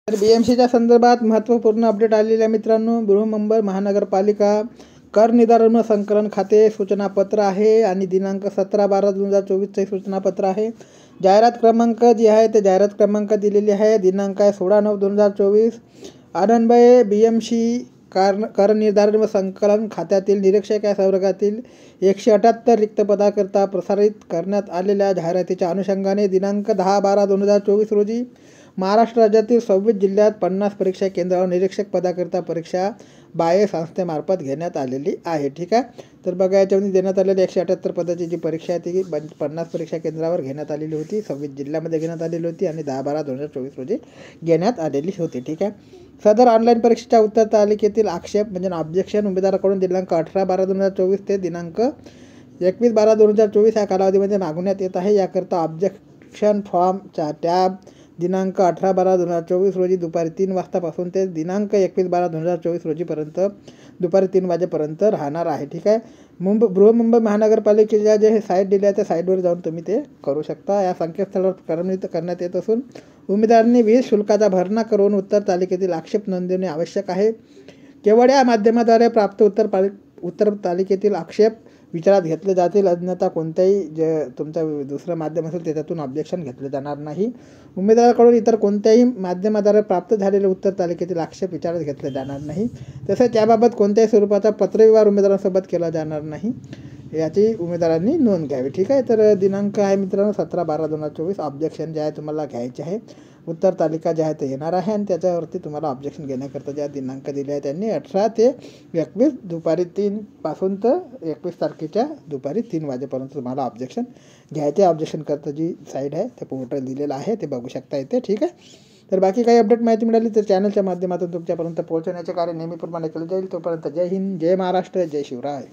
तर BMCच्या संदर्भात महत्त्वपूर्ण अपडेट आलेले आहे मित्रांनो. बृहन्मुंबई महानगरपालिका कर निर्धारण व संकलन खाते सूचनापत्र आहे आणि दिनांक 17/12/2024 सूचनापत्र आहे. जाहिरात क्रमांक जी आहे ते जाहिरात क्रमांक दिलेली आहे. दिनांक आहे 16/9/2024. आनंदभाई BMC कर निर्धारण व संकलन खात्यातील निरीक्षक या संवर्गातील 178 रिक्त पदाकरता प्रसारित करण्यात आलेल्या जाहिरातीच्या अनुषंगाने दिनांक 10/12/2024 रोजी महाराष्ट्र राज्यातील 26 जिल्ह्यात 50 परीक्षा केंद्रावर निरीक्षक पदाकरता परीक्षा बाह्य संस्थेमार्फत घेण्यात आलेली आहे. ठीक आहे. तर बघा, याच्यामध्ये देण्यात आलेली 178 पदाची जी परीक्षा आहे ती 50 परीक्षा केंद्रावर घेण्यात आलेली होती. 26 जिल्ह्यामध्ये घेण्यात आलेली होती आणि 10/12/2024 रोजी घेण्यात आलेली होती. ठीक आहे. सदर ऑनलाईन परीक्षेच्या उत्तर तालिकेतील आक्षेप म्हणजे ऑब्जेक्शन उमेदवाराकडून दिनांक 18/12/2024 ते दिनांक 21/12/2024 या कालावधीमध्ये मागवण्यात येत आहे. याकरता ऑब्जेक्शन फॉर्मच्या टॅब दिनांक 18/12/2024 रोजी दुपारी 3 वाजतापासून ते दिनांक 21/12/2024 रोजीपर्यंत दुपारी 3 वाजेपर्यंत राहणार आहे. ठीक आहे. बृहन्मुंबई महानगरपालिकेच्या जे साईट दिली आहे त्या साईटवर जाऊन तुम्ही ते करू शकता. या संकेतस्थळावर करण्यात येत असून उमेदवारांनी वीज शुल्काचा भरणा करून उत्तर तालिकेतील आक्षेप नोंदवणे आवश्यक आहे. केवळ या माध्यमाद्वारे प्राप्त उत्तर तालिकेतील आक्षेप विचारात घेतले जातील. अन्यथा कोणत्याही जे तुमचं दुसरं माध्यम असेल त्याच्यातून ऑब्जेक्शन घेतले जाणार नाही. उमेदवाराकडून इतर कोणत्याही माध्यमाद्वारे प्राप्त झालेले उत्तर तालिकेतील आक्षेप विचारात घेतले जाणार नाही. तसेच याबाबत कोणत्याही स्वरूपाचा पत्रव्यवहार उमेदवारांसोबत केला जाणार नाही याची उमेदवारांनी नोंद घ्यावी. ठीक आहे. तर दिनांक आहे मित्रांनो 17/12/2024. ऑब्जेक्शन जे आहे तुम्हाला घ्यायचे आहे. उत्तर तालिका जे आहे ते येणार आहे आणि त्याच्यावरती तुम्हाला ऑब्जेक्शन घेण्याकरता ज्या दिनांक दिले आहे त्यांनी 18 ते 21 दुपारी 3 पासून तर 21 तारखेच्या दुपारी 3 वाजेपर्यंत तुम्हाला ऑब्जेक्शन घ्यायचे. ऑब्जेक्शन करता जी साईड आहे ते पोर्टल दिलेलं आहे ते बघू शकता इथे. ठीक आहे. तर बाकी काही अपडेट माहिती मिळाली तर चॅनलच्या माध्यमातून तुमच्यापर्यंत पोहोचवण्याचे कार्य नेहमीप्रमाणे केले जाईल. तोपर्यंत जय हिंद, जय महाराष्ट्र, जय शिवराय.